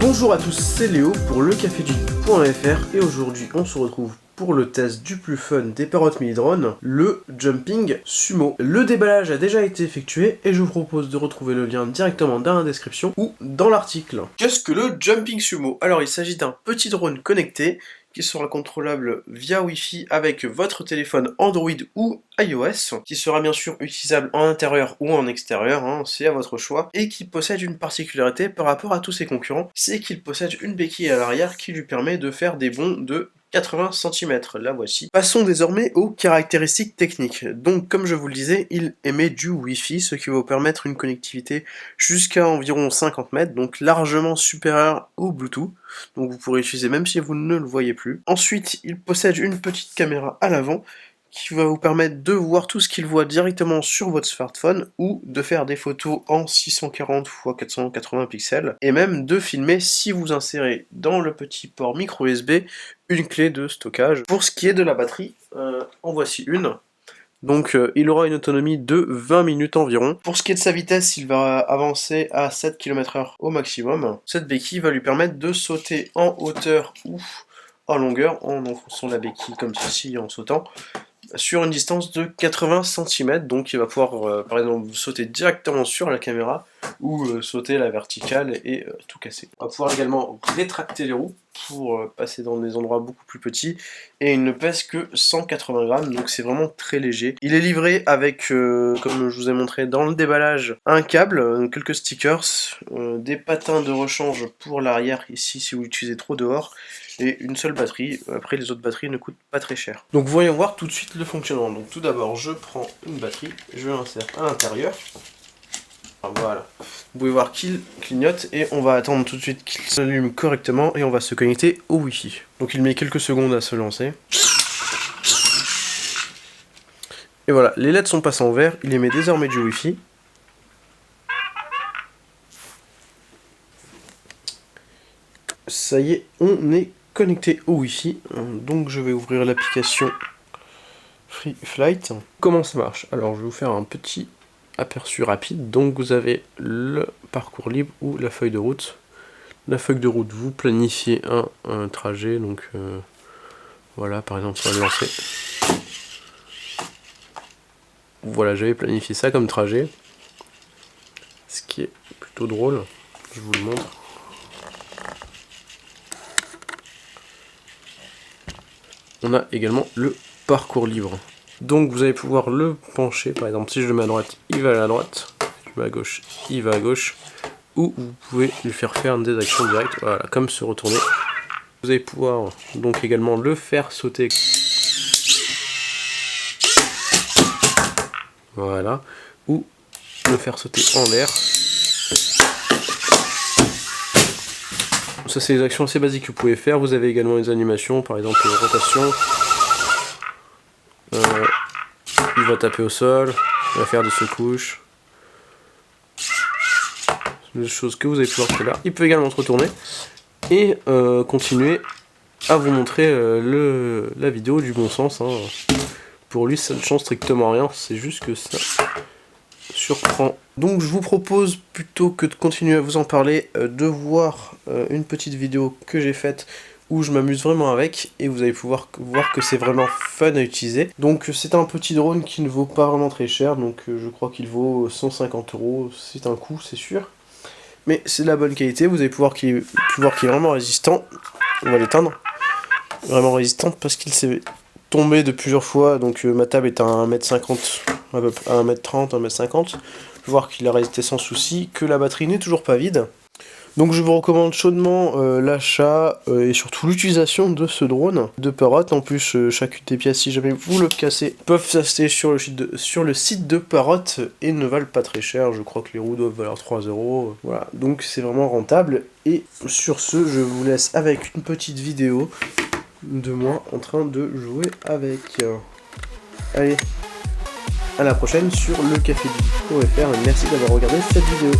Bonjour à tous, c'est Léo pour lecafegeek.fr et aujourd'hui on se retrouve pour le test du plus fun des Parrot Mini Drone, le Jumping Sumo. Le déballage a déjà été effectué et je vous propose de retrouver le lien directement dans la description ou dans l'article. Qu'est-ce que le Jumping Sumo? Alors il s'agit d'un petit drone connecté qui sera contrôlable via Wi-Fi avec votre téléphone Android ou iOS, qui sera bien sûr utilisable en intérieur ou en extérieur, hein, c'est à votre choix, et qui possède une particularité par rapport à tous ses concurrents, c'est qu'il possède une béquille à l'arrière qui lui permet de faire des bonds de 80 cm, la voici. Passons désormais aux caractéristiques techniques. Donc comme je vous le disais, il émet du Wi-Fi, ce qui va vous permettre une connectivité jusqu'à environ 50 mètres, donc largement supérieure au Bluetooth, donc vous pourrez utiliser même si vous ne le voyez plus. Ensuite, il possède une petite caméra à l'avant, qui va vous permettre de voir tout ce qu'il voit directement sur votre smartphone ou de faire des photos en 640 x 480 pixels et même de filmer si vous insérez dans le petit port micro USB une clé de stockage. Pour ce qui est de la batterie, en voici une. Donc il aura une autonomie de 20 minutes environ. Pour ce qui est de sa vitesse, il va avancer à 7 km/h au maximum. Cette béquille va lui permettre de sauter en hauteur ou en longueur en enfonçant la béquille comme ceci en sautant sur une distance de 80 cm, donc il va pouvoir par exemple sauter directement sur la caméra ou sauter la verticale et tout casser. On va pouvoir également rétracter les roues pour passer dans des endroits beaucoup plus petits et il ne pèse que 180 grammes, donc c'est vraiment très léger. Il est livré avec, comme je vous ai montré dans le déballage, un câble, quelques stickers, des patins de rechange pour l'arrière ici si vous l'utilisez trop dehors, et une seule batterie. Après les autres batteries ne coûtent pas très cher. Donc voyons voir tout de suite le fonctionnement. Donc tout d'abord je prends une batterie, je l'insère à l'intérieur. Voilà, vous pouvez voir qu'il clignote et on va attendre tout de suite qu'il s'allume correctement et on va se connecter au Wi-Fi. Donc il met quelques secondes à se lancer. Et voilà, les LED sont passés en vert, il émet désormais du Wi-Fi. Ça y est, on est connecté au Wi-Fi, donc je vais ouvrir l'application Free Flight. Comment ça marche? Alors je vais vous faire un petit aperçu rapide. Donc vous avez le parcours libre ou la feuille de route. La feuille de route, vous planifiez un trajet, donc voilà, par exemple on va le lancer. Voilà, j'avais planifié ça comme trajet, ce qui est plutôt drôle, je vous le montre. On a également le parcours libre. Donc vous allez pouvoir le pencher, par exemple si je le mets à droite, il va à la droite, je le mets à gauche, il va à gauche, ou vous pouvez lui faire des actions directes, voilà, comme se retourner. Vous allez pouvoir donc également le faire sauter. Voilà, ou le faire sauter en l'air. Ça c'est des actions assez basiques que vous pouvez faire. Vous avez également des animations, par exemple rotation. Il va taper au sol, il va faire des secouches. C'est des choses que vous allez pouvoir faire là. Il peut également se retourner et continuer à vous montrer la vidéo du bon sens. Hein. Pour lui ça ne change strictement rien, c'est juste que ça surprend. Donc je vous propose, plutôt que de continuer à vous en parler, de voir une petite vidéo que j'ai faite où je m'amuse vraiment avec, et vous allez pouvoir voir que c'est vraiment fun à utiliser. Donc c'est un petit drone qui ne vaut pas vraiment très cher, donc je crois qu'il vaut 150 €, c'est un coût c'est sûr. Mais c'est de la bonne qualité, vous allez pouvoir qu'il est vraiment résistant. On va l'éteindre. Vraiment résistant parce qu'il s'est tombé de plusieurs fois, donc ma table est à 1m50, à peu près à 1m30, 1m50. Je vais voir qu'il a résisté sans souci, que la batterie n'est toujours pas vide. Donc je vous recommande chaudement l'achat et surtout l'utilisation de ce drone de Parrot. En plus, chacune des pièces, si jamais vous le cassez, peuvent s'acheter sur le site de Parrot et ne valent pas très cher. Je crois que les roues doivent valoir 3 €. Voilà, donc c'est vraiment rentable. Et sur ce, je vous laisse avec une petite vidéo de moi en train de jouer avec. Allez, à la prochaine sur lecafegeek.fr et merci d'avoir regardé cette vidéo.